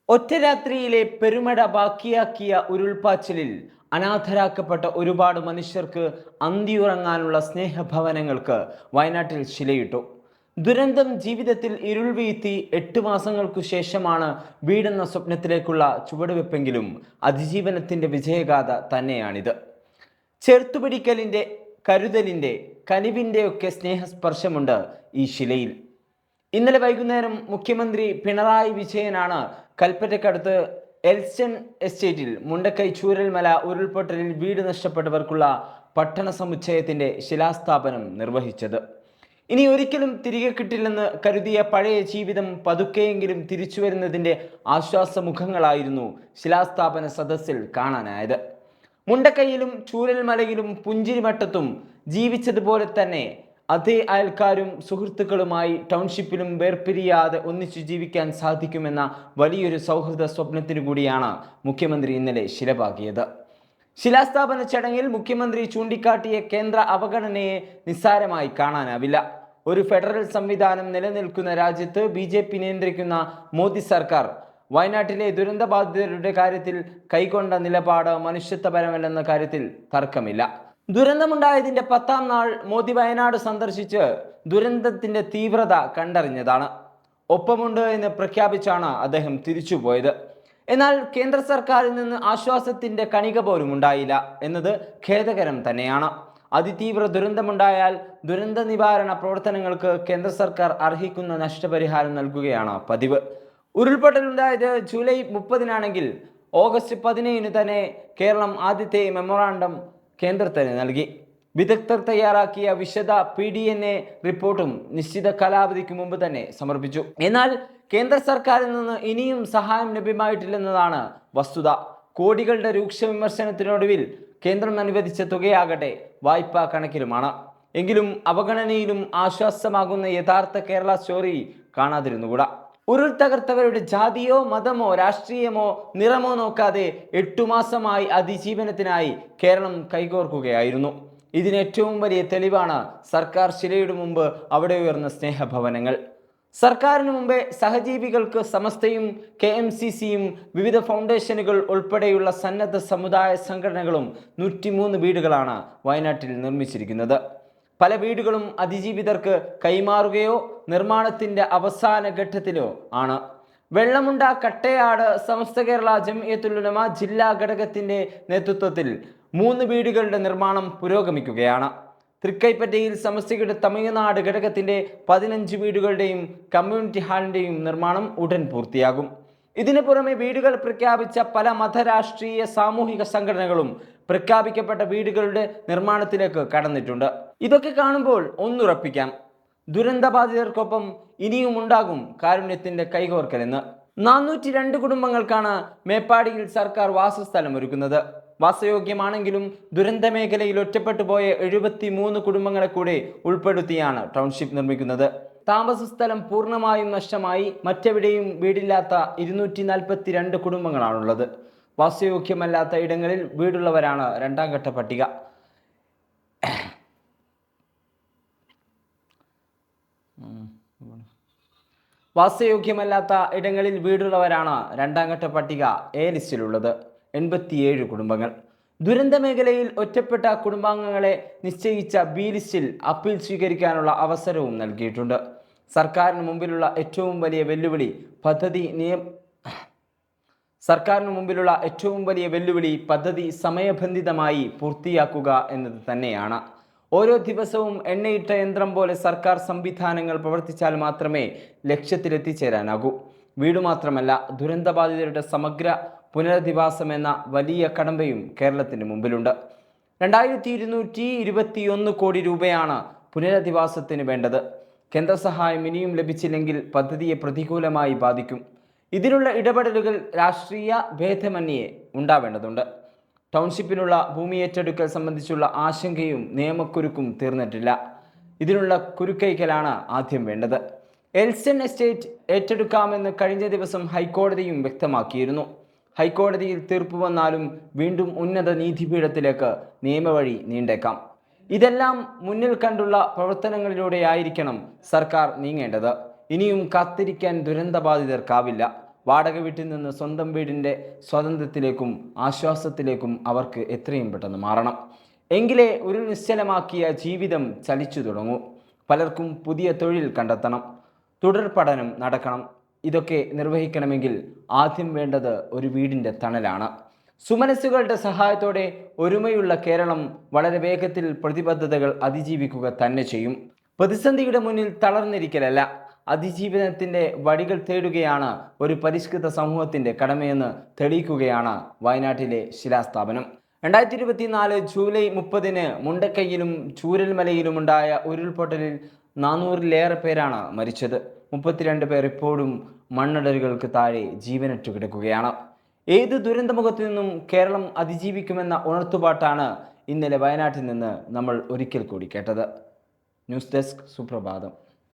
ഒറ്റ രാത്രിയിലെ പെരുമഴ ബാക്കിയാക്കിയ ഉരുൾപ്പാച്ചിലിൽ അനാഥരാക്കപ്പെട്ട ഒരുപാട് മനുഷ്യർക്ക് അന്തിയുറങ്ങാനുള്ള സ്നേഹഭവനങ്ങൾക്ക് വയനാട്ടിൽ ശിലയിട്ടു. ദുരന്തം ജീവിതത്തിൽ ഇരുൾ വീഴ്ത്തി 8 മാസങ്ങൾക്കു ശേഷമാണ് വീടെന്ന സ്വപ്നത്തിലേക്കുള്ള ചുവടുവെപ്പെങ്കിലും അതിജീവനത്തിന്റെ വിജയഗാഥ തന്നെയാണിത്. ചേർത്തുപിടിക്കലിന്റെ, കരുതലിന്റെ, കനിവിൻ്റെയൊക്കെ സ്നേഹസ്പർശമുണ്ട് ഈ ശിലയിൽ. ഇന്നലെ വൈകുന്നേരം മുഖ്യമന്ത്രി പിണറായി വിജയനാണ് കൽപ്പറ്റക്കടുത്ത് എൽസ്റ്റൺ എസ്റ്റേറ്റിൽ മുണ്ടക്കൈ ചൂരൽമല ഉരുൾപൊട്ടലിൽ വീട് നഷ്ടപ്പെട്ടവർക്കുള്ള പട്ടണ സമുച്ചയത്തിന്റെ ശിലാസ്ഥാപനം നിർവഹിച്ചത്. ഇനി ഒരിക്കലും തിരികെ കിട്ടില്ലെന്ന് കരുതിയ പഴയ ജീവിതം പതുക്കെയെങ്കിലും തിരിച്ചു വരുന്നതിൻ്റെ ആശ്വാസമുഖങ്ങളായിരുന്നു ശിലാസ്ഥാപന സദസ്സിൽ കാണാനായത്. മുണ്ടക്കൈയിലും ചൂരൽമലയിലും പുഞ്ചിരിമട്ടത്തും ജീവിച്ചതുപോലെ തന്നെ അതേ അയൽക്കാരും സുഹൃത്തുക്കളുമായി ടൗൺഷിപ്പിലും വേർപിരിയാതെ ഒന്നിച്ചു ജീവിക്കാൻ സാധിക്കുമെന്ന വലിയൊരു സൗഹൃദ സ്വപ്നത്തിനു കൂടിയാണ് മുഖ്യമന്ത്രി ഇന്നലെ ശിലപാകിയത്. ശിലാസ്ഥാപന ചടങ്ങിൽ മുഖ്യമന്ത്രി ചൂണ്ടിക്കാട്ടിയ കേന്ദ്ര അവഗണനയെ നിസ്സാരമായി കാണാനാവില്ല. ഒരു ഫെഡറൽ സംവിധാനം നിലനിൽക്കുന്ന രാജ്യത്ത് BJP നിയന്ത്രിക്കുന്ന മോദി സർക്കാർ വയനാട്ടിലെ ദുരന്തബാധിതരുടെ കാര്യത്തിൽ കൈക്കൊണ്ട നിലപാട് മനുഷ്യത്വപരമല്ലെന്ന കാര്യത്തിൽ തർക്കമില്ല. ദുരന്തമുണ്ടായതിന്റെ 10ാം നാൾ മോദി വയനാട് സന്ദർശിച്ച് ദുരന്തത്തിന്റെ തീവ്രത കണ്ടറിഞ്ഞതാണ്. ഒപ്പമുണ്ട് എന്ന് പ്രഖ്യാപിച്ചാണ് അദ്ദേഹം തിരിച്ചുപോയത്. എന്നാൽ കേന്ദ്ര സർക്കാരിൽ നിന്ന് ആശ്വാസത്തിന്റെ കണിക പോലും ഉണ്ടായില്ല എന്നത് ഖേദകരം തന്നെയാണ്. അതിതീവ്ര ദുരന്തമുണ്ടായാൽ ദുരന്ത നിവാരണ പ്രവർത്തനങ്ങൾക്ക് കേന്ദ്ര സർക്കാർ അർഹിക്കുന്ന നഷ്ടപരിഹാരം നൽകുകയാണ് പതിവ്. ഉരുൾപൊട്ടലുണ്ടായത് ജൂലൈ 30-നാണെങ്കിൽ ഓഗസ്റ്റ് 17-ന് തന്നെ കേരളം ആദ്യത്തെ മെമ്മോറാണ്ടം കേന്ദ്രത്തിന് നൽകി. വിദഗ്ധർ തയ്യാറാക്കിയ വിശദ PDNA റിപ്പോർട്ടും നിശ്ചിത കാലാവധിക്ക് മുമ്പ് തന്നെ സമർപ്പിച്ചു. എന്നാൽ കേന്ദ്ര സർക്കാരിൽ നിന്ന് ഇനിയും സഹായം ലഭ്യമായിട്ടില്ലെന്നതാണ് വസ്തുത. കോടികളുടെ രൂക്ഷ വിമർശനത്തിനൊടുവിൽ കേന്ദ്രം അനുവദിച്ച തുകയാകട്ടെ വായ്പാ കണക്കിലുമാണ്. എങ്കിലും അവഗണനയിലും ആശ്വാസമാകുന്ന യഥാർത്ഥ കേരള സ്റ്റോറി കാണാതിരുന്നുകൂടാ. ഉരുൾ തകർത്തവരുടെ ജാതിയോ മതമോ രാഷ്ട്രീയമോ നിറമോ നോക്കാതെ 8 മാസമായി അതിജീവനത്തിനായി കേരളം കൈകോർക്കുകയായിരുന്നു. ഇതിന് ഏറ്റവും വലിയ തെളിവാണ് സർക്കാർ ശിലയുടെ മുമ്പ് അവിടെ ഉയർന്ന സ്നേഹഭവനങ്ങൾ. സർക്കാരിന് മുമ്പേ സഹജീവികൾക്ക് സമസ്തയും KMCCയും വിവിധ ഫൗണ്ടേഷനുകൾ ഉൾപ്പെടെയുള്ള സന്നദ്ധ സമുദായ സംഘടനകളും 103 വീടുകളാണ് വയനാട്ടിൽ നിർമ്മിച്ചിരിക്കുന്നത്. പല വീടുകളും അതിജീവിതർക്ക് കൈമാറുകയോ നിർമ്മാണത്തിന്റെ അവസാന ഘട്ടത്തിലോ ആണ്. വെള്ളമുണ്ട കട്ടയാട് സമസ്ത കേരള ജംഇയ്യത്തുൽ ഉലമ ജില്ലാ ഘടകത്തിന്റെ നേതൃത്വത്തിൽ 3 വീടുകളുടെ നിർമ്മാണം പുരോഗമിക്കുകയാണ്. തൃക്കൈപ്പറ്റയിൽ സമസ്തയുടെ തമിഴ്നാട് ഘടകത്തിന്റെ 15 വീടുകളുടെയും കമ്മ്യൂണിറ്റി ഹാളിന്റെയും നിർമ്മാണം ഉടൻ പൂർത്തിയാകും. ഇതിനു പുറമെ വീടുകൾ പ്രഖ്യാപിച്ച പല മതരാഷ്ട്രീയ സാമൂഹിക സംഘടനകളും പ്രഖ്യാപിക്കപ്പെട്ട വീടുകളുടെ നിർമ്മാണത്തിലേക്ക് കടന്നിട്ടുണ്ട്. ഇതൊക്കെ കാണുമ്പോൾ ഒന്നുറപ്പിക്കാം, ദുരന്തബാധിതർക്കൊപ്പം ഇനിയും ഉണ്ടാകും കാരുണ്യത്തിന്റെ കൈകോർക്കലെന്ന്. 402 കുടുംബങ്ങൾക്കാണ് മേപ്പാടിയിൽ സർക്കാർ വാസസ്ഥലം ഒരുക്കുന്നത്. വാസയോഗ്യമാണെങ്കിലും ദുരന്ത മേഖലയിൽ ഒറ്റപ്പെട്ടു പോയ 73 കുടുംബങ്ങളെ കൂടെ ഉൾപ്പെടുത്തിയാണ് ടൗൺഷിപ്പ് നിർമ്മിക്കുന്നത്. താമസ സ്ഥലം പൂർണ്ണമായും നഷ്ടമായി മറ്റെവിടെയും വീടില്ലാത്ത 242 കുടുംബങ്ങളാണുള്ളത്. വാസയോഗ്യമല്ലാത്ത ഇടങ്ങളിൽ വീടുള്ളവരാണ് 2ാം ഘട്ട പട്ടിക. വാസയോഗ്യമല്ലാത്ത ഇടങ്ങളിൽ വീടുള്ളവരാണ് 2ാം ഘട്ട പട്ടിക A ലിസ്റ്റിലുള്ളത് 87 കുടുംബങ്ങൾ. ദുരന്ത മേഖലയിൽ ഒറ്റപ്പെട്ട കുടുംബാംഗങ്ങളെ നിശ്ചയിച്ച B ലിസ്റ്റിൽ അപ്പീൽ സ്വീകരിക്കാനുള്ള അവസരവും നൽകിയിട്ടുണ്ട്. സർക്കാരിന് മുമ്പിലുള്ള ഏറ്റവും വലിയ വെല്ലുവിളി പദ്ധതി സമയബന്ധിതമായി പൂർത്തിയാക്കുക എന്നത് തന്നെയാണ്. ഓരോ ദിവസവും എണ്ണയിട്ട യന്ത്രം പോലെ സർക്കാർ സംവിധാനങ്ങൾ പ്രവർത്തിച്ചാൽ മാത്രമേ ലക്ഷ്യത്തിലെത്തിച്ചേരാനാകൂ. വീട് മാത്രമല്ല, ദുരന്തബാധിതരുടെ സമഗ്ര പുനരധിവാസം എന്ന വലിയ കടമ്പയും കേരളത്തിന് മുമ്പിലുണ്ട്. 2221 കോടി രൂപയാണ് പുനരധിവാസത്തിന് വേണ്ടത്. കേന്ദ്ര സഹായം ഇനിയും ലഭിച്ചില്ലെങ്കിൽ പദ്ധതിയെ പ്രതികൂലമായി ബാധിക്കും. ഇതിനുള്ള ഇടപെടലുകൾ രാഷ്ട്രീയ ഭേദമന്യേ ഉണ്ടാവേണ്ടതുണ്ട്. ടൗൺഷിപ്പിനുള്ള ഭൂമി ഏറ്റെടുക്കൽ സംബന്ധിച്ചുള്ള ആശങ്കയും നിയമക്കുരുക്കും തീർന്നിട്ടില്ല. ഇതിനുള്ള കുരുക്കൈക്കലാണ് ആദ്യം വേണ്ടത്. എൽസ്റ്റൺ എസ്റ്റേറ്റ് ഏറ്റെടുക്കാമെന്ന് കഴിഞ്ഞ ദിവസം ഹൈക്കോടതിയും വ്യക്തമാക്കിയിരുന്നു. ഹൈക്കോടതിയിൽ തീർപ്പ് വന്നാലും വീണ്ടും ഉന്നത നീതിപീഠത്തിലേക്ക് നിയമവഴി നീണ്ടേക്കാം. ഇതെല്ലാം മുന്നിൽ കണ്ടുള്ള പ്രവർത്തനങ്ങളിലൂടെയായിരിക്കണം സർക്കാർ നീങ്ങേണ്ടത്. ഇനിയും കാത്തിരിക്കാൻ ദുരന്തബാധിതർക്കാവില്ല. വാടക വീട്ടിൽ നിന്ന് സ്വന്തം വീടിൻ്റെ സ്വാതന്ത്ര്യത്തിലേക്കും ആശ്വാസത്തിലേക്കും അവർക്ക് എത്രയും പെട്ടെന്ന് മാറണം. എങ്കിലേ ഒരു നിശ്ചലമാക്കിയ ജീവിതം ചലിച്ചു തുടങ്ങൂ. പലർക്കും പുതിയ തൊഴിൽ കണ്ടെത്തണം, തുടർ പഠനം നടക്കണം. ഇതൊക്കെ നിർവഹിക്കണമെങ്കിൽ ആദ്യം വേണ്ടത് ഒരു വീടിൻ്റെ തണലാണ്. സുമനസ്സുകളുടെ സഹായത്തോടെ ഒരുമയുള്ള കേരളം വളരെ വേഗത്തിൽ പ്രതിബദ്ധതകൾ അതിജീവിക്കുക തന്നെ ചെയ്യും. പ്രതിസന്ധിയുടെ മുന്നിൽ തളർന്നിരിക്കലല്ല, അതിജീവനത്തിൻ്റെ വഴികൾ തേടുകയാണ് ഒരു പരിഷ്കൃത സമൂഹത്തിൻ്റെ കടമയെന്ന് തെളിയിക്കുകയാണ് വയനാട്ടിലെ ശിലാസ്ഥാപനം. 2024 ജൂലൈ 30 മുണ്ടക്കൈയിലും ചൂരൽമലയിലുമുണ്ടായ ഉരുൾപൊട്ടലിൽ 400-ലേറെ പേരാണ് മരിച്ചത്. 32 പേർ ഇപ്പോഴും മണ്ണടലുകൾക്ക് താഴെ ജീവനറ്റു കിടക്കുകയാണ്. ഏത് ദുരന്തമുഖത്തു നിന്നും കേരളം അതിജീവിക്കുമെന്ന ഉണർത്തുപാട്ടാണ് ഇന്നലെ വയനാട്ടിൽ നിന്ന് നമ്മൾ ഒരിക്കൽ കൂടി കേട്ടത്. ന്യൂസ് ഡെസ്ക് സുപ്രഭാതം.